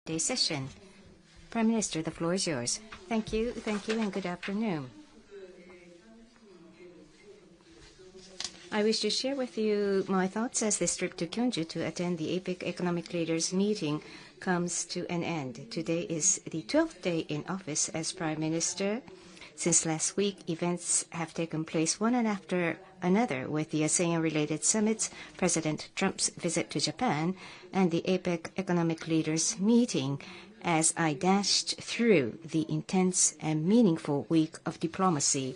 Day session. Prime Minister, the floor is yours. Thank you, and good afternoon. I wish to share with you my thoughts as this trip to Gyeongju to attend the APEC Economic Leaders Meeting comes to an end. Today is the 12th day in office as Prime Minister. Since last week, events have taken place one after another with the ASEAN-related summits, President Trump's visit to Japan, and the APEC Economic Leaders Meeting as I dashed through the intense and meaningful week of diplomacy.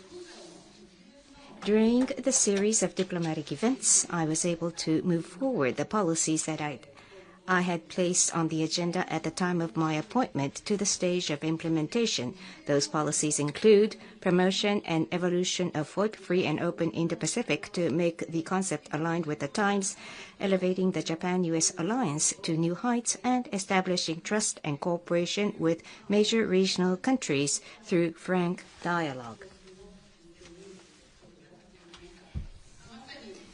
During the series of diplomatic events, I was able to move forward the policies that I had placed on the agenda at the time of my appointment to the stage of implementation. Those policies include promotion and evolution of FOIP, free and open Indo-Pacific, to make the concept aligned with the times, elevating the Japan-US alliance to new heights, and establishing trust and cooperation with major regional countries through frank dialogue.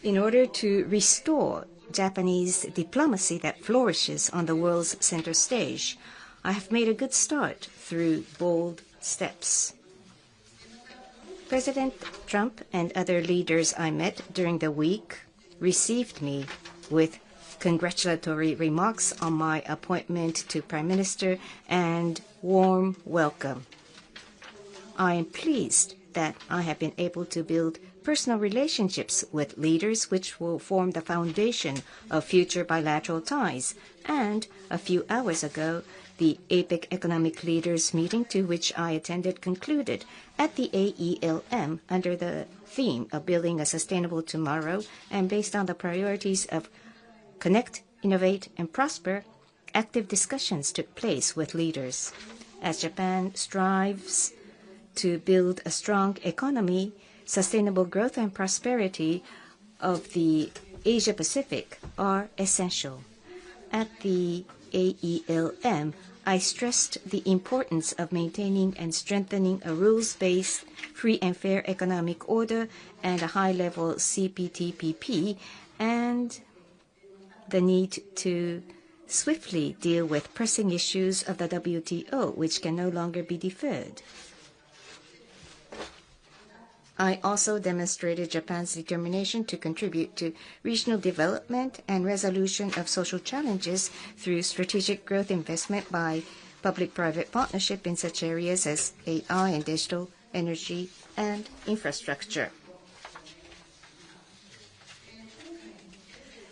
In order to restore Japanese diplomacy that flourishes on the world's center stage, I have made a good start through bold steps. President Trump and other leaders I met during the week received me with congratulatory remarks on my appointment to Prime Minister and warm welcome. I am pleased that I have been able to build personal relationships with leaders which will form the foundation of future bilateral ties. And a few hours ago, the APEC Economic Leaders Meeting to which I attended concluded at the AELM under the theme of Building a Sustainable Tomorrow, and based on the priorities of Connect, Innovate, and Prosper. Active discussions took place with leaders. As Japan strives to build a strong economy, sustainable growth and prosperity of the Asia-Pacific are essential. At the AELM, I stressed the importance of maintaining and strengthening a rules-based, free and fair economic order and a high-level CPTPP, and the need to swiftly deal with pressing issues of the WTO, which can no longer be deferred. I also demonstrated Japan's determination to contribute to regional development and resolution of social challenges through strategic growth investment by public-private partnership in such areas as AI and digital, energy, and infrastructure.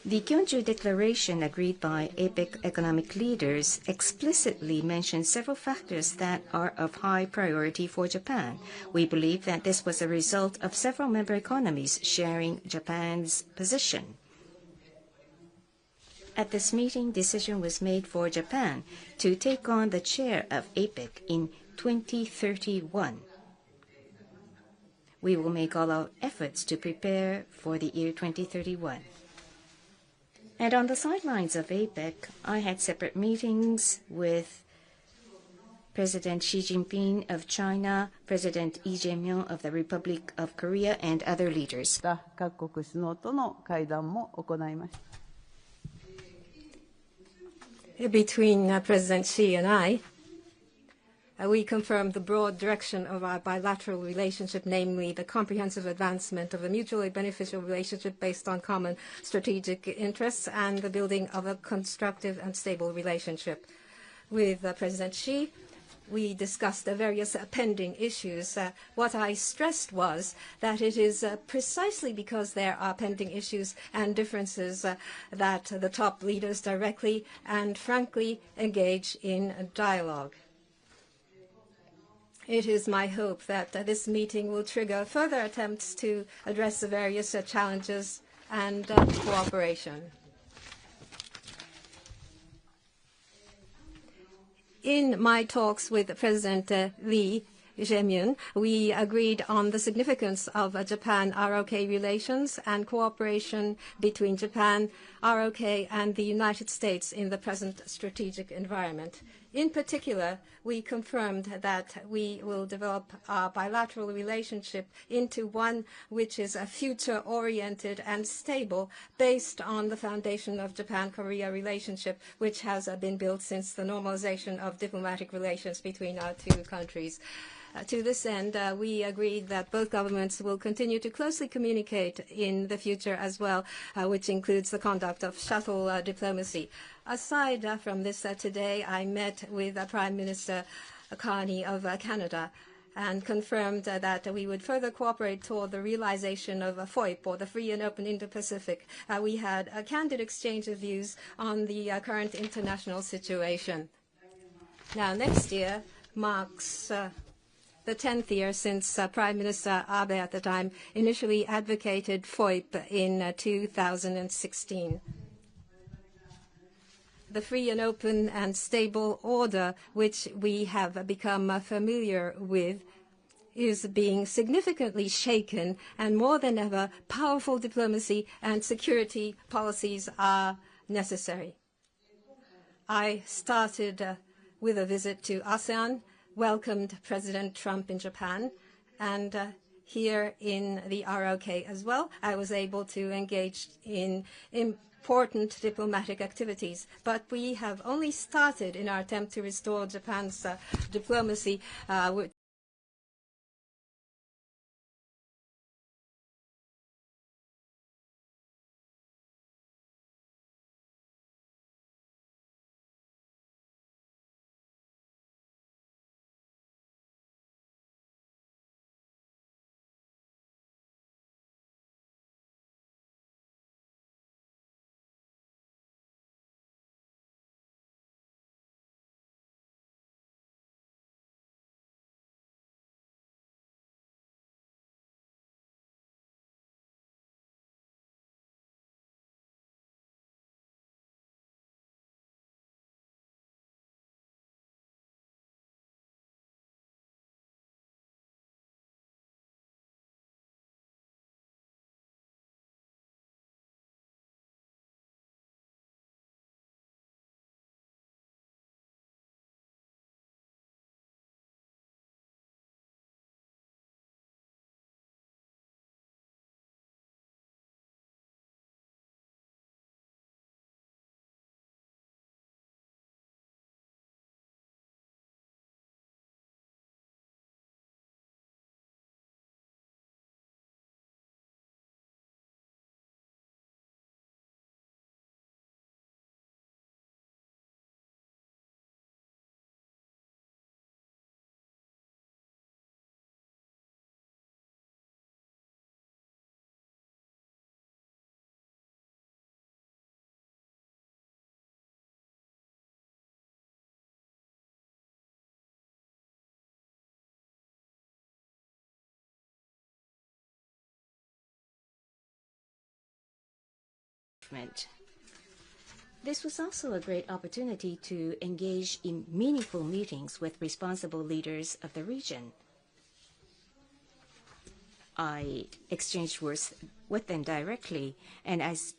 The Gyeongju Declaration agreed by APEC economic leaders explicitly mentioned several factors that are of high priority for Japan. We believe that this was a result of several member economies sharing Japan's position. At this meeting, decision was made for Japan to take on the chair of APEC in 2031. We will make all our efforts to prepare for the year 2031. And on the sidelines of APEC, I had separate meetings with President Xi Jinping of China, President Lee Jae-myung of the Republic of Korea, and other leaders. Between President Xi and I, we confirmed the broad direction of our bilateral relationship, namely the comprehensive advancement of a mutually beneficial relationship based on common strategic interests and the building of a constructive and stable relationship. With President Xi, we discussed the various pending issues. What I stressed was that it is precisely because there are pending issues and differences that the top leaders directly and frankly engage in dialogue. It is my hope that this meeting will trigger further attempts to address the various challenges and cooperation. In my talks with President Lee, Jae-myung, we agreed on the significance of Japan-ROK relations and cooperation between Japan, ROK, and the United States in the present strategic environment. In particular, we confirmed that we will develop our bilateral relationship into one which is a future-oriented and stable, based on the foundation of Japan-Korea relationship, which has been built since the normalization of diplomatic relations between our two countries. To this end, we agreed that both governments will continue to closely communicate in the future as well, which includes the conduct of shuttle diplomacy. Aside from this, today I met with Prime Minister Carney of Canada and confirmed that we would further cooperate toward the realization of FOIP, or the Free and Open Indo-Pacific. We had a candid exchange of views on the current international situation. Now, next year marks the 10th year since Prime Minister Abe at the time initially advocated FOIP in 2016. The free and open and stable order, which we have become familiar with, is being significantly shaken, and more than ever, powerful diplomacy and security policies are necessary. I started with a visit to ASEAN, welcomed President Trump in Japan, and here in the ROK as well, I was able to engage in important diplomatic activities. But we have only started in our attempt to restore Japan's diplomacy, This was also a great opportunity to engage in meaningful meetings with responsible leaders of the region. I exchanged words with them directly, and as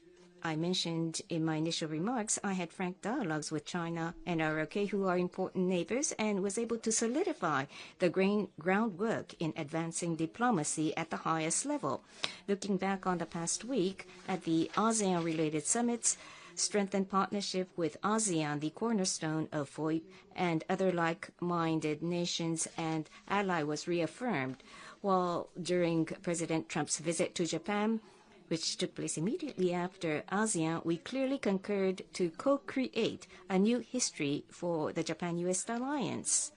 I mentioned in my initial remarks, I had frank dialogues with China and ROK, who are important neighbors, and was able to solidify the groundwork in advancing diplomacy at the highest level. Looking back on the past week at the ASEAN-related summits, strengthened partnership with ASEAN, the cornerstone of FOIP, and other like-minded nations and allies was reaffirmed, while during President Trump's visit to Japan, which took place immediately after ASEAN, we clearly concurred to co-create a new history for the Japan-US alliance.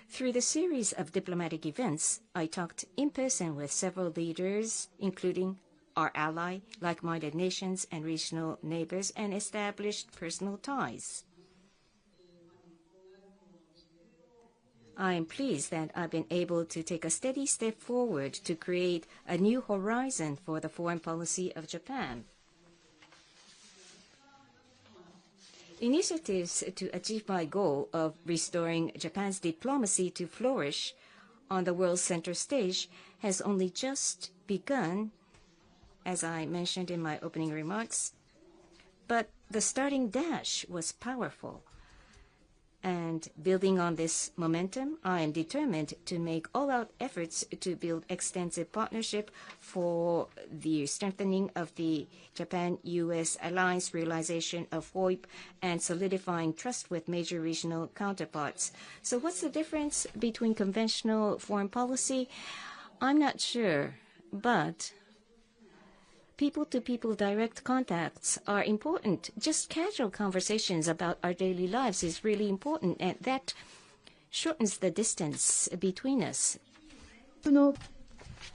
Through the series of diplomatic events, I talked in person with several leaders, including our ally, like-minded nations, and regional neighbors, and established personal ties. I am pleased that I've been able to take a steady step forward to create a new horizon for the foreign policy of Japan. Initiatives to achieve my goal of restoring Japan's diplomacy to flourish on the world center stage has only just begun, as I mentioned in my opening remarks, but the starting dash was powerful. And building on this momentum, I am determined to make all-out efforts to build extensive partnership for the strengthening of the Japan-U.S. alliance, realization of FOIP, and solidifying trust with major regional counterparts. So what's the difference between conventional foreign policy? I'm not sure, but people-to-people direct contacts are important. Just casual conversations about our daily lives is really important, and that shortens the distance between us.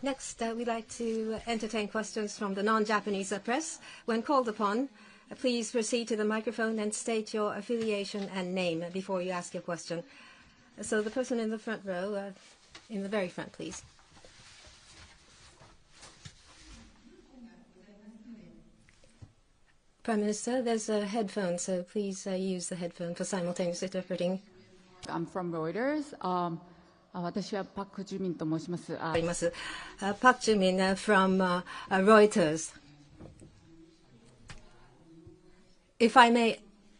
Next, we'd like to entertain questions from the non-Japanese press. When called upon, please proceed to the microphone and state your affiliation and name before you ask your question. So the person in the front row, in the very front, please. Prime Minister, there's a headphone, so please use the headphone for simultaneous interpreting. I'm from Reuters. 私はパク・ジュミンと申します。Park Jimin from Reuters. If I may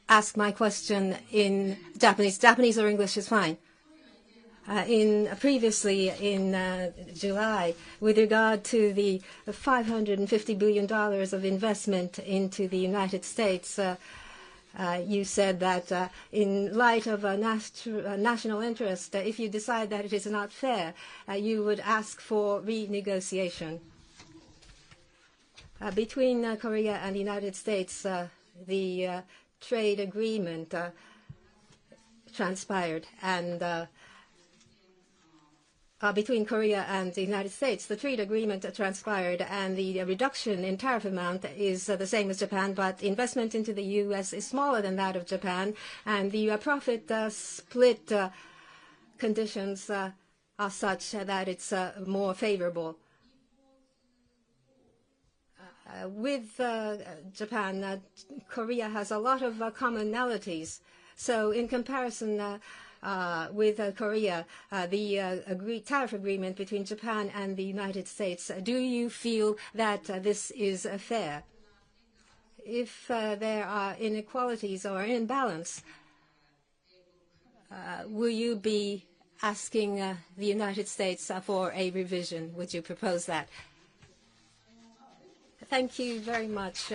ask my question in Japanese. Japanese or English is fine. Previously in July, with regard to the $550 billion of investment into the United States, you said that in light of a national interest, if you decide that it is not fair, you would ask for renegotiation. Between Korea and the United States, the trade agreement transpired, and between Korea and the United States, the trade agreement transpired, and the reduction in tariff amount is the same as Japan, but investment into the U.S. is smaller than that of Japan, and the profit split conditions are such that it's more favorable. With Japan, Korea has a lot of commonalities. So in comparison with Korea, the tariff agreement between Japan and the United States, do you feel that this is fair? If there are inequalities or imbalance, will you be asking the United States for a revision? Would you propose that? Thank you very much.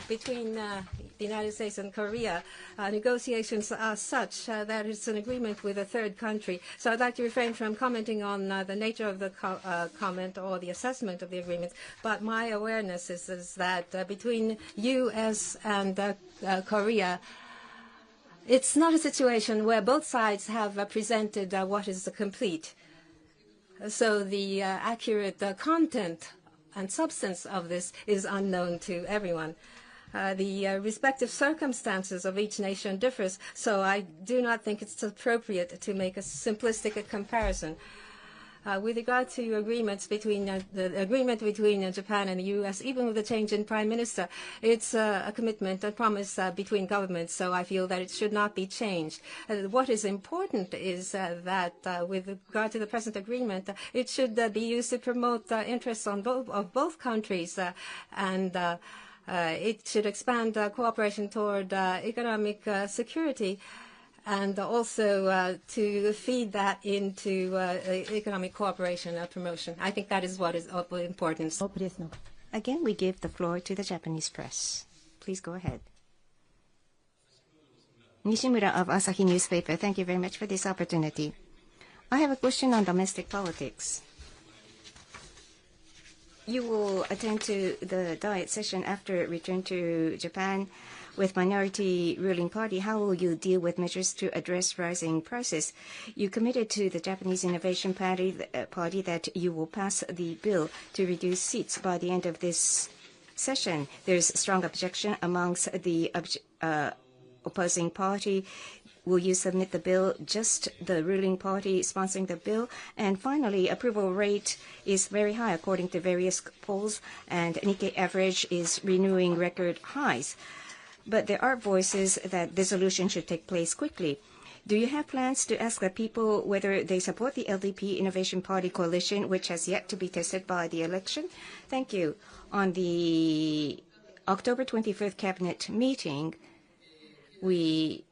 Between the United States and Korea, negotiations are such that it's an agreement with a third country. So I'd like to refrain from commenting on the nature of the comment or the assessment of the agreement. But my awareness is that between U.S. and Korea, it's not a situation where both sides have presented what is the complete. So the accurate content and substance of this is unknown to everyone. The respective circumstances of each nation differs, so I do not think it's appropriate to make a simplistic comparison. With regard to agreements between the agreement between Japan and the U.S., even with the change in Prime Minister, it's a commitment, a promise between governments, so I feel that it should not be changed. What is important is that with regard to the present agreement, it should be used to promote interests of both countries, and it should expand cooperation toward economic security, and also to feed that into economic cooperation promotion. I think that is what is of importance. Again, we give the floor to the Japanese press. Please go ahead. Nishimura of Asahi Newspaper. Thank you very much for this opportunity. I have a question on domestic politics. You will attend to the Diet session after return to Japan. With minority ruling party, how will you deal with measures to address rising prices? You committed to the Japanese Innovation Party that you will pass the bill to reduce seats by the end of this session. There's strong objection amongst the opposing party. Will you submit the bill, just the ruling party sponsoring the bill? And finally, approval rate is very high according to various polls, and Nikkei average is renewing record highs. But there are voices that dissolution should take place quickly. Do you have plans to ask the people whether they support the LDP Innovation Party coalition, which has yet to be tested by the election? Thank you. On the October 25th cabinet meeting, we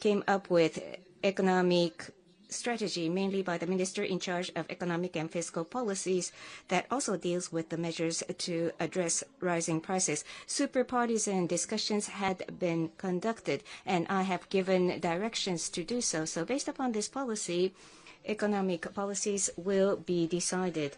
came up with economic strategy, mainly by the minister in charge of economic and fiscal policies, that also deals with the measures to address rising prices. Super partisan discussions had been conducted, and I have given directions to do so. So based upon this policy, economic policies will be decided.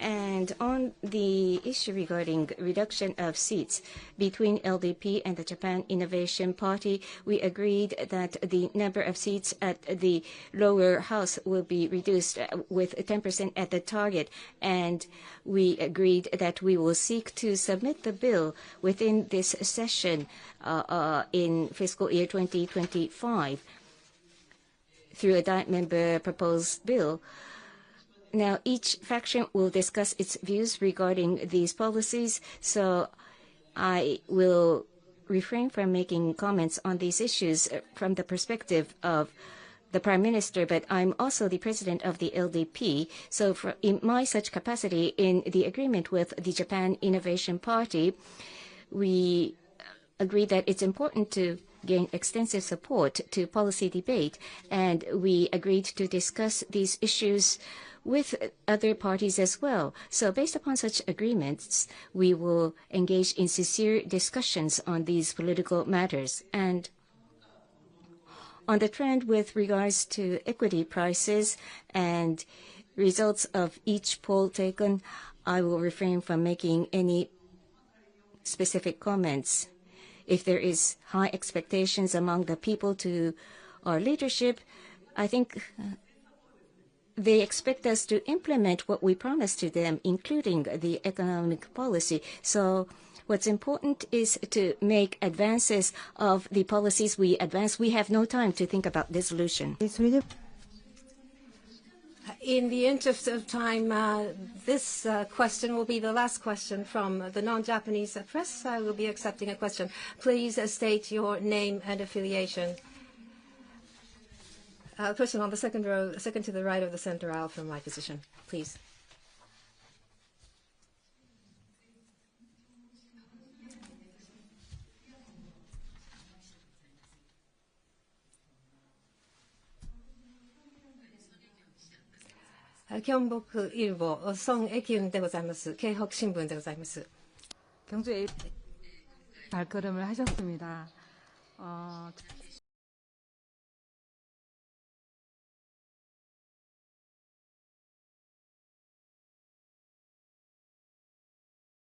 And on the issue regarding reduction of seats between LDP and the Japan Innovation Party, we agreed that the number of seats at the lower house will be reduced with 10% at the target. And we agreed that we will seek to submit the bill within this session in fiscal year 2025 through a Diet member proposed bill. Now, each faction will discuss its views regarding these policies, so I will refrain from making comments on these issues from the perspective of the Prime Minister, but I'm also the president of the LDP, so in my such capacity in the agreement with the Japan Innovation Party, we agreed that it's important to gain extensive support to policy debate, and we agreed to discuss these issues with other parties as well. So based upon such agreements, we will engage in sincere discussions on these political matters. And on the trend with regards to equity prices and results of each poll taken, I will refrain from making any specific comments. If there is high expectations among the people to our leadership, I think they expect us to implement what we promised to them, including the economic policy. So what's important is to make advances of the policies we advance. We have no time to think about dissolution. In the interest of time, this question will be the last question from the non-Japanese press. I will be accepting a question. Please state your name and affiliation. Person on the second row, second to the right of the center aisle from my position, please. 경북 일보 성애기운でございます。京北新聞でございます。 경주 APEC 발걸음을 하셨습니다.